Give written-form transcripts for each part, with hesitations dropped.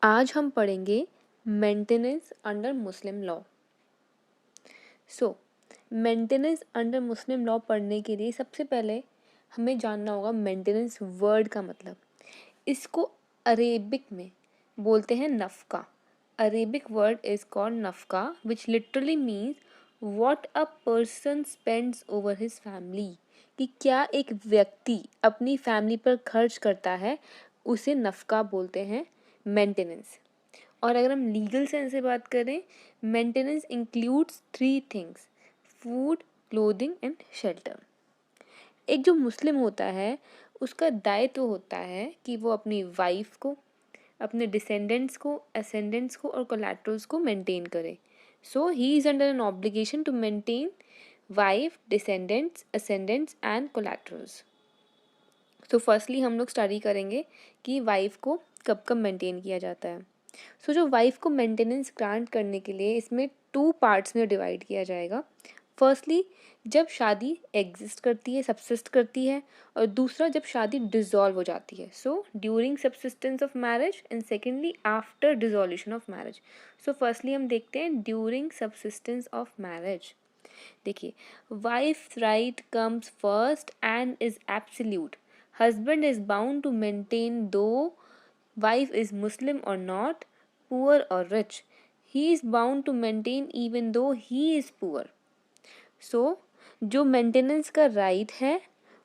आज हम पढ़ेंगे मेंटेनेंस अंडर मुस्लिम लॉ। सो मेंटेनेंस अंडर मुस्लिम लॉ पढ़ने के लिए सबसे पहले हमें जानना होगा मेंटेनेंस वर्ड का मतलब। इसको अरेबिक में बोलते हैं नफ़का। अरेबिक वर्ड इज कॉल्ड नफ़का which literally means what a person spends over his family, कि क्या एक व्यक्ति अपनी फैमिली पर खर्च करता है, उसे नफ़का बोलते हैं मेंटेनेंस। और अगर हम लीगल सेंस से बात करें, maintenance includes 3 things: food, clothing and shelter. एक जो मुस्लिम होता है उसका दायित्व होता है कि वो अपनी वाइफ को, अपने डिसेंडेंट्स को, असेंडेंट्स को और कोलैटरल्स को मेंटेन करे। So he is under an obligation to maintain wife, descendants, ascendants and collaterals. तो फर्स्टली हम लोग स्टडी करेंगे कि वाइफ को कब कब मेंटेन किया जाता है। जो वाइफ को मेंटेनेंस ग्रांट करने के लिए इसमें 2 पार्ट्स में डिवाइड किया जाएगा। फर्स्टली जब शादी एग्जिस्ट करती है, सबसिस्ट करती है, और दूसरा जब शादी डिसॉल्व हो जाती है, so during subsistence of marriage, and secondly after dissolution of marriage. Firstly हम देखते हैं ड्यूरिंग सबसिस्टेंस ऑफ मैरिज। देखिए, wife right comes first and is absolute. Husband is bound to maintain दो wife is Muslim or not, poor or rich. He is bound to maintain even though he is poor. So, जो maintenance का right है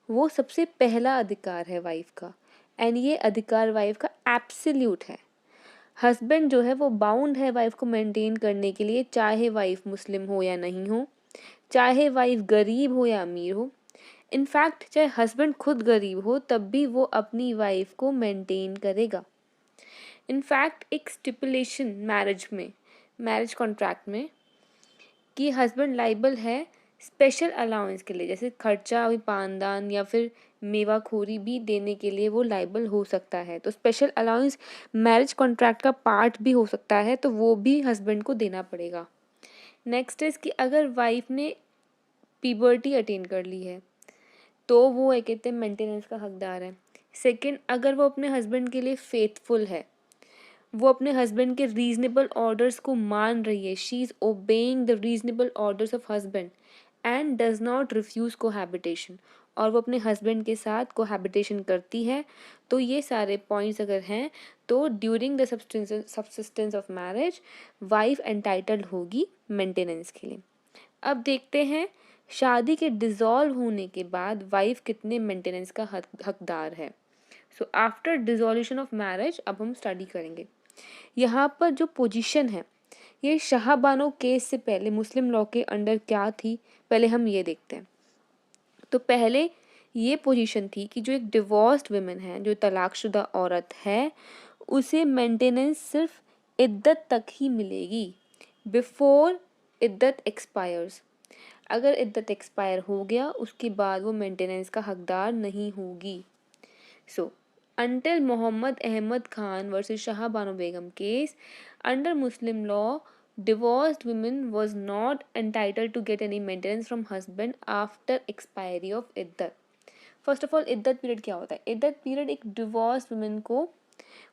वो सबसे पहला अधिकार है wife का, एंड ये अधिकार वाइफ का एब्सोल्यूट है। हस्बैंड जो है वो बाउंड है वाइफ को मेंटेन करने के लिए, चाहे वाइफ मुस्लिम हो या नहीं हो, चाहे वाइफ गरीब हो या अमीर हो। इनफैक्ट चाहे हस्बैंड खुद गरीब हो तब भी वो अपनी वाइफ को मेंटेन करेगा। इनफैक्ट एक स्टिपुलेशन मैरिज कॉन्ट्रैक्ट में कि हस्बैंड लाइबल है स्पेशल अलाउंस के लिए, जैसे खर्चा भी पानदान या फिर मेवाखोरी भी देने के लिए वो लाइबल हो सकता है। तो स्पेशल अलाउंस मैरिज कॉन्ट्रैक्ट का पार्ट भी हो सकता है, तो वो भी हस्बैंड को देना पड़ेगा। नेक्स्ट इज कि अगर वाइफ ने पीबर्टी अटेन कर ली है तो वो एक कहते हैं मेंटेनेंस का हकदार है। सेकंड, अगर वो अपने हस्बैंड के लिए फेथफुल है, वो अपने हस्बैंड के रीजनेबल ऑर्डर्स को मान रही है, she is obeying the reasonable orders of husband and does not refuse cohabitation, और वो अपने हस्बैंड के साथ कोहैबिटेशन करती है, तो ये सारे पॉइंट्स अगर हैं तो during the subsistence of marriage wife entitled होगी मेंटेनेंस के लिए। अब देखते हैं शादी के डिसॉल्व होने के बाद वाइफ कितने मेंटेनेंस का हकदार है। So after dissolution of marriage अब हम स्टडी करेंगे। यहाँ पर जो पोजीशन है ये शाहबानो केस से पहले मुस्लिम लॉ के अंडर क्या थी, पहले हम ये देखते हैं। तो पहले ये पोजीशन थी कि जो एक डिवोर्स्ड वुमेन है, जो तलाकशुदा औरत है, उसे मेंटेनेंस सिर्फ इद्दत तक ही मिलेगी, बिफोर इद्दत एक्सपायर्स। अगर इद्दत एक्सपायर हो गया उसके बाद वो मेंटेनेंस का हकदार नहीं होगी। सो until Muhammad Ahmad Khan versus Shah Banu Begum case, under Muslim law, divorced women was not entitled to get any maintenance from husband after expiry of iddat. First of all इद्दत period क्या होता है? इद्दत period एक divorce women को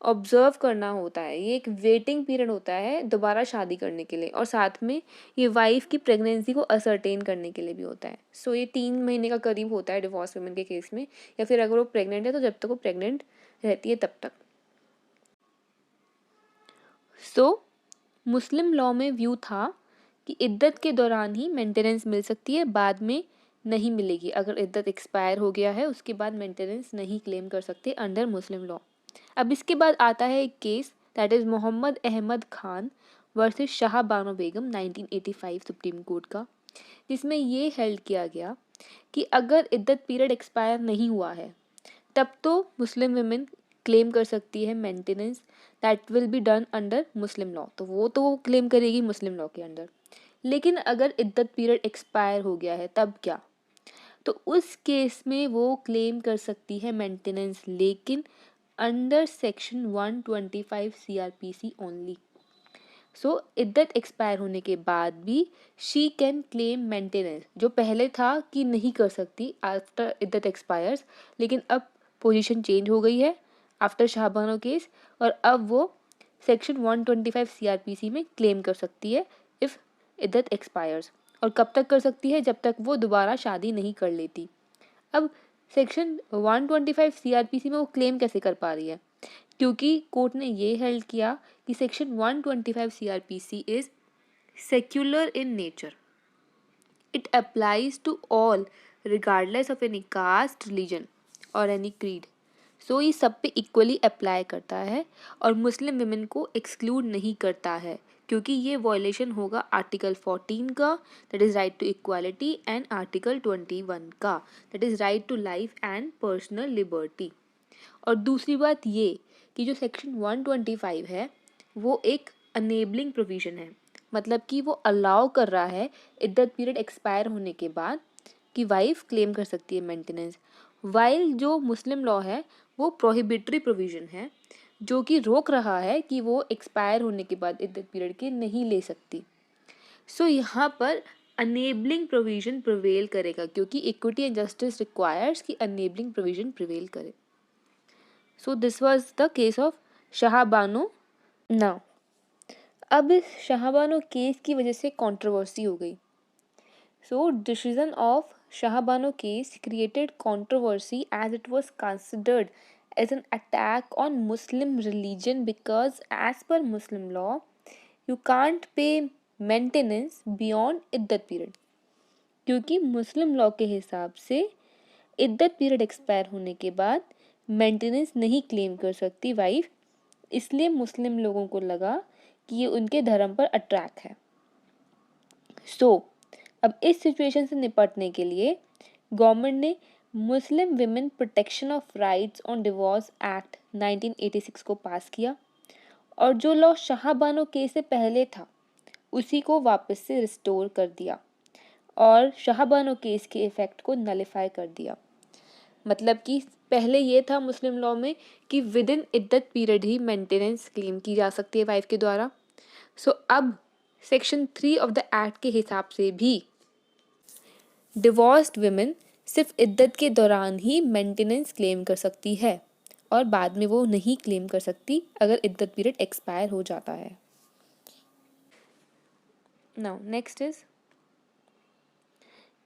observe करना होता है, ये एक वेटिंग पीरियड होता है दोबारा शादी करने के लिए, और साथ में ये वाइफ की प्रेगनेंसी को असरटेन करने के लिए भी होता है। सो ये 3 महीने का करीब होता है डिवोर्स वुमेन के केस में, या फिर अगर वो प्रेग्नेंट है तो जब तक वो प्रेग्नेंट रहती है तब तक। सो मुस्लिम लॉ में व्यू था कि इद्दत के दौरान ही मेंटेनेंस मिल सकती है, बाद में नहीं मिलेगी। अगर इद्दत एक्सपायर हो गया है उसके बाद मेंटेनेंस नहीं क्लेम कर सकते अंडर मुस्लिम लॉ। अब इसके बाद आता है एक case, that is Mohammad Ahmad Khan versus Shah Bano Begum 1985 supreme court का, जिसमें ये हेल्ड किया गया कि अगर इद्दत पीरियड एक्सपायर नहीं हुआ है तब तो मुस्लिम वुमेन क्लेम कर सकती है maintenance, that will be done under Muslim law, तो वो क्लेम करेगी मुस्लिम लॉ के अंडर। लेकिन अगर इद्दत पीरियड एक्सपायर हो गया है तब क्या? तो उस केस में वो क्लेम कर सकती है मेंटेनेंस, लेकिन अंडर सेक्शन 125 CRPC ओनली। सो इद्दत एक्सपायर होने के बाद भी शी कैन क्लेम मेंटेनेंस, जो पहले था कि नहीं कर सकती आफ्टर इद्दत एक्सपायर्स, लेकिन अब पोजीशन चेंज हो गई है आफ्टर शाहबानो केस, और अब वो सेक्शन 125 सीआरपीसी में क्लेम कर सकती है इफ़ इद्दत एक्सपायर्स। और कब तक कर सकती है? जब तक वो दोबारा शादी नहीं कर लेती। अब सेक्शन 125 सीआरपीसी में वो क्लेम कैसे कर पा रही है? क्योंकि कोर्ट ने ये हेल्ड किया कि section 125 CrPC is secular in nature. It applies to all regardless of any caste, religion और एनी क्रीड। सो ये सब पे इक्वली अप्लाई करता है और मुस्लिम विमेन को एक्सक्लूड नहीं करता है, क्योंकि ये वॉयलेशन होगा आर्टिकल 14 का, that is right to equality, and article 21 का, that is right to life and personal liberty. और दूसरी बात ये कि जो सेक्शन 125 है वो एक अनेबलिंग प्रोविज़न है, मतलब कि वो अलाउ कर रहा है इद्दत पीरियड एक्सपायर होने के बाद कि वाइफ क्लेम कर सकती है मेंटेनेंस, वाइल जो मुस्लिम लॉ है वो प्रोहिबिटरी प्रोविज़न है जो कि रोक रहा है कि वो एक्सपायर होने के बाद इद्दत पीरियड के नहीं ले सकती। सो यहाँ पर अनेबलिंग प्रोविज़न प्रिवेल करेगा, क्योंकि इक्विटी एंड जस्टिस रिक्वायर्स कि अनेबलिंग प्रोविज़न प्रिवेल करे। So this was the case of Shah Bano. Now अब इस शाहबानो केस की वजह से कंट्रोवर्सी हो गई। So decision of Shah Bano case created controversy as it was considered as an attack on Muslim religion, because as per Muslim law you can't pay maintenance beyond इद्दत period. क्योंकि Muslim law के हिसाब से इद्दत पीरियड एक्सपायर होने के बाद maintenance नहीं claim कर सकती वाइफ, इसलिए मुस्लिम लोगों को लगा कि ये उनके धर्म पर अट्रैक्ट है। अब इस सिचुएशन से निपटने के लिए गवर्नमेंट ने Muslim women protection of rights on divorce act 1986 को पास किया, और जो लॉ शाहबानो केस से पहले था उसी को वापस से रिस्टोर कर दिया और शाहबानो केस के इफेक्ट को नलिफाई कर दिया। मतलब कि पहले ये था मुस्लिम लॉ में कि विद इन इद्दत पीरियड ही मेंटेनेंस क्लेम की जा सकती है वाइफ के द्वारा। अब सेक्शन 3 ऑफ द एक्ट के हिसाब से भी डिवोर्स्ड विमेन सिर्फ इद्दत के दौरान ही मेंटेनेंस क्लेम कर सकती है और बाद में वो नहीं क्लेम कर सकती अगर इद्दत पीरियड एक्सपायर हो जाता है। नाउ नेक्स्ट इज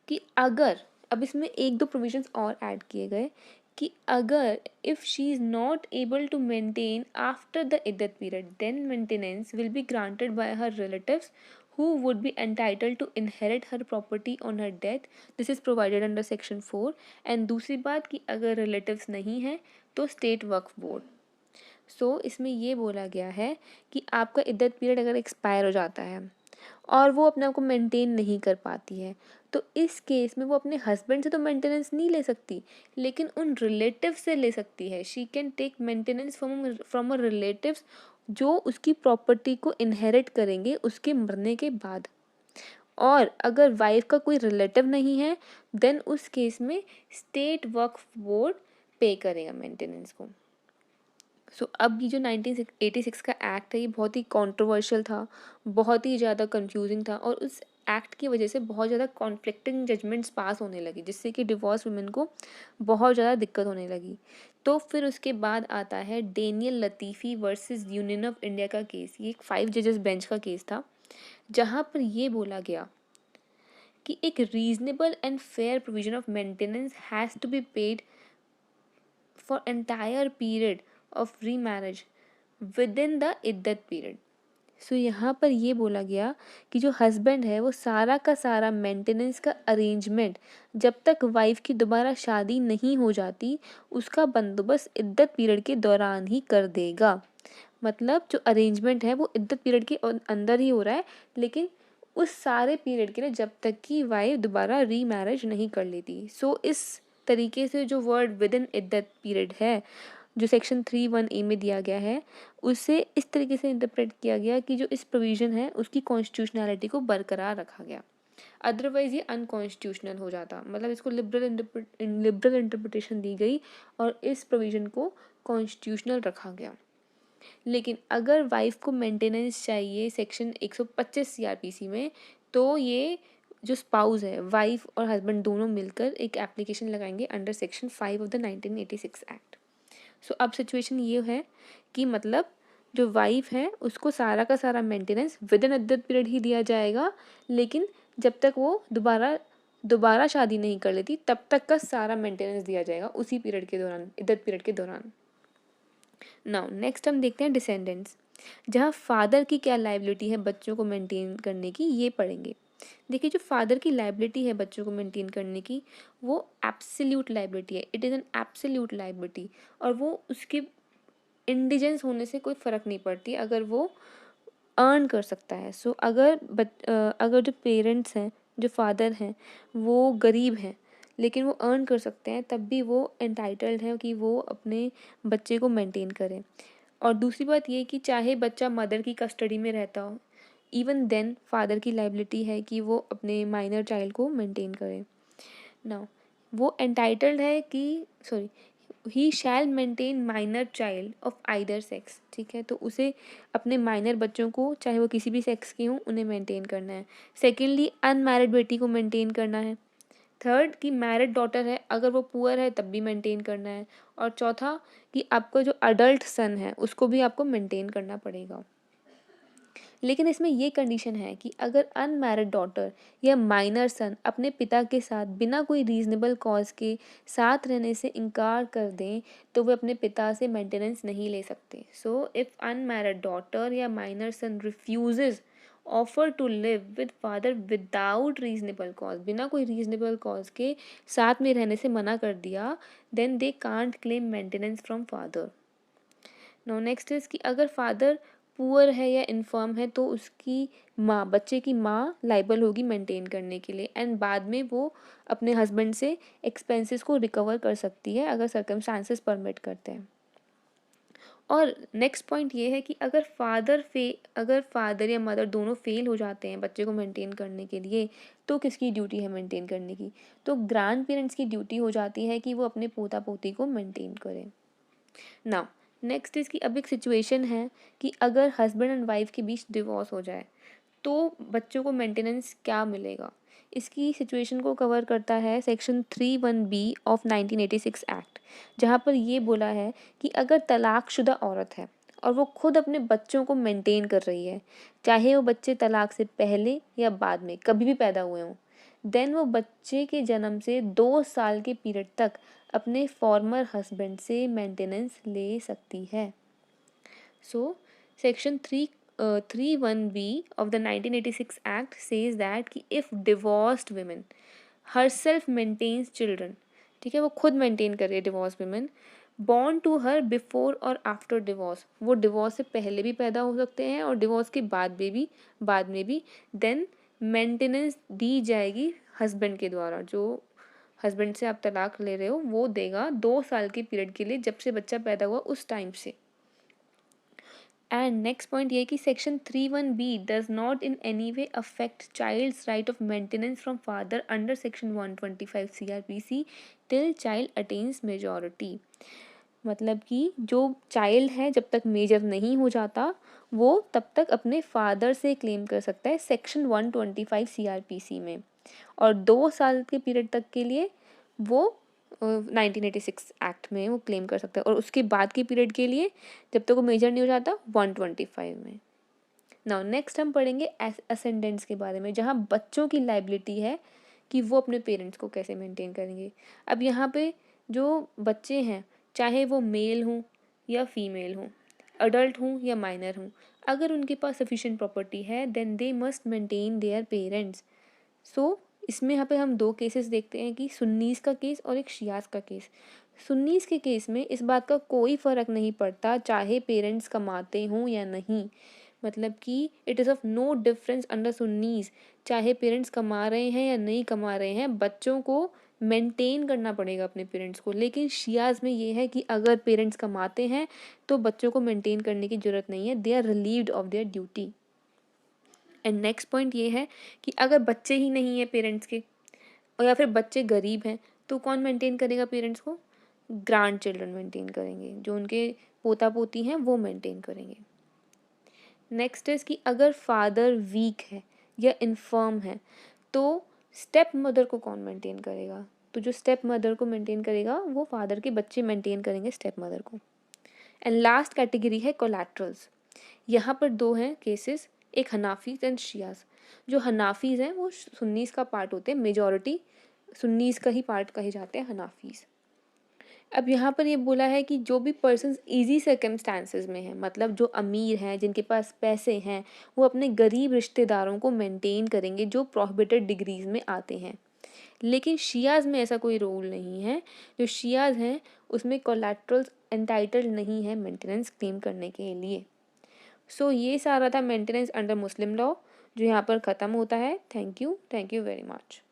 कि अगर अब इसमें एक दो प्रोविजंस और ऐड किए गए कि अगर if she is not able to maintain after the इद्दत period then maintenance will be granted by her relatives who would be entitled to inherit her property on her death. This is provided under section 4. and दूसरी बात कि अगर relatives नहीं हैं तो state वक्फ board. इसमें ये बोला गया है कि आपका इद्दत पीरियड अगर एक्सपायर हो जाता है और वो अपने आप को मेंटेन नहीं कर पाती है तो इस केस में वो अपने हस्बैंड से तो मेंटेनेंस नहीं ले सकती, लेकिन उन रिलेटिव से ले सकती है। She can take maintenance from a relatives जो उसकी प्रॉपर्टी को इनहेरिट करेंगे उसके मरने के बाद। और अगर वाइफ का कोई रिलेटिव नहीं है देन उस केस में स्टेट वक्फ बोर्ड पे करेगा मेंटेनेंस को। अब ये जो 1986 का एक्ट है ये बहुत ही कंट्रोवर्शियल था, बहुत ही ज़्यादा कंफ्यूजिंग था और उस एक्ट की वजह से बहुत ज़्यादा कॉन्फ्लिक्टिंग जजमेंट्स पास होने लगी जिससे कि डिवोर्स वुमेन को बहुत ज़्यादा दिक्कत होने लगी। तो फिर उसके बाद आता है Daniel Latifi versus Union of India का केस। ये एक 5 जजेस बेंच का केस था जहाँ पर ये बोला गया कि एक reasonable and fair provision of maintenance has to be paid for entire period of remarriage within the इद्दत पीरियड। यहाँ पर ये बोला गया कि जो हस्बैंड है वो सारा का सारा मेंटेनेंस का अरेंजमेंट जब तक वाइफ की दोबारा शादी नहीं हो जाती उसका बंदोबस्त इद्दत पीरियड के दौरान ही कर देगा। मतलब जो अरेंजमेंट है वो इद्दत पीरियड के अंदर ही हो रहा है, लेकिन उस सारे पीरियड के लिए जब तक कि वाइफ दोबारा रीमैरिज नहीं कर लेती। इस तरीके से जो वर्ड विद इन इद्दत पीरियड है जो सेक्शन 3(1)(a) में दिया गया है उसे इस तरीके से इंटरप्रेट किया गया कि जो इस प्रोविज़न है उसकी कॉन्स्टिट्यूशनैलिटी को बरकरार रखा गया, अदरवाइज़ ये अनकॉन्स्टिट्यूशनल हो जाता। मतलब इसको लिबरल इंटरप्रिटेशन दी गई और इस प्रोविज़न को कॉन्स्टिट्यूशनल रखा गया। लेकिन अगर वाइफ को मेंटेनेंस चाहिए सेक्शन 125 सीआरपीसी में तो ये जो स्पाउस है वाइफ और हस्बैंड दोनों मिलकर एक एप्लीकेशन लगाएंगे under section 5 of the 1986 act. अब सिचुएशन ये है कि मतलब जो वाइफ है उसको सारा का सारा मेंटेनेंस विद इन इद्दत पीरियड ही दिया जाएगा, लेकिन जब तक वो दोबारा शादी नहीं कर लेती तब तक का सारा मेंटेनेंस दिया जाएगा उसी पीरियड के दौरान, इद्दत पीरियड के दौरान। नाउ नेक्स्ट हम देखते हैं डिसेंडेंट्स, जहाँ फादर की क्या लाइबिलिटी है बच्चों को मेंटेन करने की, ये पढ़ेंगे। देखिए जो फादर की लाइबिलिटी है बच्चों को मेंटेन करने की, वो एब्सोल्यूट लाइबिलिटी है, it is an absolute liability, और वो उसके इंडिजेंस होने से कोई फ़र्क नहीं पड़ती अगर वो अर्न कर सकता है। सो अगर जो पेरेंट्स हैं, जो फादर हैं, वो गरीब हैं लेकिन वो अर्न कर सकते हैं, तब भी वो एंटाइटल्ड हैं कि वो अपने बच्चे को मेंटेन करें। और दूसरी बात ये कि चाहे बच्चा मदर की कस्टडी में रहता हो, इवन देन फादर की लाइबिलिटी है कि वो अपने माइनर चाइल्ड को मेंटेन करे। नाउ वो एंटाइटल्ड है कि sorry he shall maintain minor child of either sex, ठीक है, तो उसे अपने माइनर बच्चों को, चाहे वो किसी भी सेक्स के हों, उन्हें मेंटेन करना है। सेकेंडली अनमैरिड बेटी को मेंटेन करना है। थर्ड कि मैरिड डॉटर है, अगर वो पुअर है तब भी मेंटेन करना है। और चौथा कि आपका जो अडल्ट सन है उसको भी आपको मेंटेन करना पड़ेगा। लेकिन इसमें ये कंडीशन है कि अगर अनमैरिड डॉटर या माइनर सन अपने पिता के साथ बिना कोई रीजनेबल कॉज के साथ रहने से इनकार कर दें तो वे अपने पिता से मेंटेनेंस नहीं ले सकते। सो इफ़ अनमैरिड डॉटर या minor son refuses offer to live with father without reasonable cause, बिना कोई रीजनेबल कॉज के साथ में रहने से मना कर दिया, then they can't claim maintenance from father. No next is कि अगर फादर पुअर है या इन्फर्म है तो उसकी माँ, बच्चे की माँ लाइबल होगी मेंटेन करने के लिए, एंड बाद में वो अपने हस्बैंड से एक्सपेंसेस को रिकवर कर सकती है अगर सर्कमस्टांसेस परमिट करते हैं। और नेक्स्ट पॉइंट ये है कि अगर फादर या मदर दोनों फेल हो जाते हैं बच्चे को मेंटेन करने के लिए, तो किसकी ड्यूटी है मेंटेन करने की? तो ग्रैंड पेरेंट्स की ड्यूटी हो जाती है कि वो अपने पोता पोती को मेंटेन करें। नाउ नेक्स्ट इज़ कि अब एक सिचुएशन है कि अगर हस्बैंड एंड वाइफ के बीच डिवोर्स हो जाए तो बच्चों को मेंटेनेंस क्या मिलेगा? इसकी सिचुएशन को कवर करता है सेक्शन 3(1)(b) ऑफ 1986 एक्ट, जहाँ पर ये बोला है कि अगर तलाकशुदा औरत है और वो खुद अपने बच्चों को मेंटेन कर रही है, चाहे वो बच्चे तलाक से पहले या बाद में कभी भी पैदा हुए हों, देन वो बच्चे के जन्म से 2 साल के पीरियड तक अपने फॉर्मर हस्बैंड से मेंटेनेंस ले सकती है। So section 3(1)(b) of the 1986 Act says that कि if divorced women herself maintains children, ठीक है, वो खुद मेंटेन कर रही है divorce women, born to her before और आफ्टर डिवोर्स, वो डिवोर्स से पहले भी पैदा हो सकते हैं और डिवोर्स के बाद में भी देन मेंटेनेंस दी जाएगी हस्बैंड के द्वारा। जो हस्बैंड से आप तलाक ले रहे हो वो देगा 2 साल के पीरियड के लिए, जब से बच्चा पैदा हुआ उस टाइम से। एंड नेक्स्ट पॉइंट ये कि section 3(1)(b) does not in any way affect child's right of maintenance from father under section 125 CRPC till child attains majority. मतलब कि जो चाइल्ड है जब तक मेजर नहीं हो जाता वो तब तक अपने फादर से क्लेम कर सकता है सेक्शन 125 CRPC में, और 2 साल के पीरियड तक के लिए वो 1986 एक्ट में वो क्लेम कर सकता है, और उसके बाद के पीरियड के लिए जब तक वो मेजर नहीं हो जाता 125 में। नाउ नेक्स्ट हम पढ़ेंगे असेंडेंट्स के बारे में, जहाँ बच्चों की लाइबिलिटी है कि वो अपने पेरेंट्स को कैसे मेंटेन करेंगे। अब यहाँ पे जो बच्चे हैं, चाहे वो मेल हों या फीमेल हों, अडल्ट हों या माइनर हों, अगर उनके पास सफिशिएंट प्रॉपर्टी है then they must maintain their parents. So इसमें यहाँ पे हम 2 केसेस देखते हैं कि सुन्नीस का केस और एक शियास का केस। सुन्नीस के केस में इस बात का कोई फ़र्क नहीं पड़ता चाहे पेरेंट्स कमाते हों या नहीं, मतलब कि it is of no difference under Sunnis, चाहे पेरेंट्स कमा रहे हैं या नहीं कमा रहे हैं, बच्चों को मेंटेन करना पड़ेगा अपने पेरेंट्स को। लेकिन शियाज में ये है कि अगर पेरेंट्स कमाते हैं तो बच्चों को मेंटेन करने की ज़रूरत नहीं है, they are relieved of their duty. And next point ये है कि अगर बच्चे ही नहीं है पेरेंट्स के, और या फिर बच्चे गरीब हैं, तो कौन मेंटेन करेगा पेरेंट्स को? ग्रैंड चिल्ड्रन मेंटेन करेंगे, जो उनके पोता पोती हैं वो मेंटेन करेंगे। नेक्स्ट इज़ कि अगर फादर वीक है या इन्फर्म है तो स्टेप मदर को कौन मेंटेन करेगा? तो जो स्टेप मदर को मेंटेन करेगा वो फादर के बच्चे मेंटेन करेंगे स्टेप मदर को। एंड लास्ट कैटेगरी है कोलैटरल्स। यहाँ पर दो हैं केसेस, एक हनाफीज एंड शियाज। जो हनाफीज हैं वो सुन्नीस का पार्ट होते हैं, मेजॉरिटी सुन्नीस का ही पार्ट कहे जाते हैं हनाफीज। अब यहाँ पर ये बोला है कि जो भी पर्सन्स इजी सर्कमस्टांसेस में हैं, मतलब जो अमीर हैं, जिनके पास पैसे हैं, वो अपने गरीब रिश्तेदारों को मेंटेन करेंगे जो प्रोहिबिटेड डिग्रीज में आते हैं। लेकिन शियाज़ में ऐसा कोई रूल नहीं है। जो शियाज़ हैं उसमें कोलैटरल्स एंटाइटल्ड नहीं है मेंटेनेंस क्लेम करने के लिए। सो ये सारा था मेंटेनेंस अंडर मुस्लिम लॉ, जो यहाँ पर ख़त्म होता है। Thank you very much.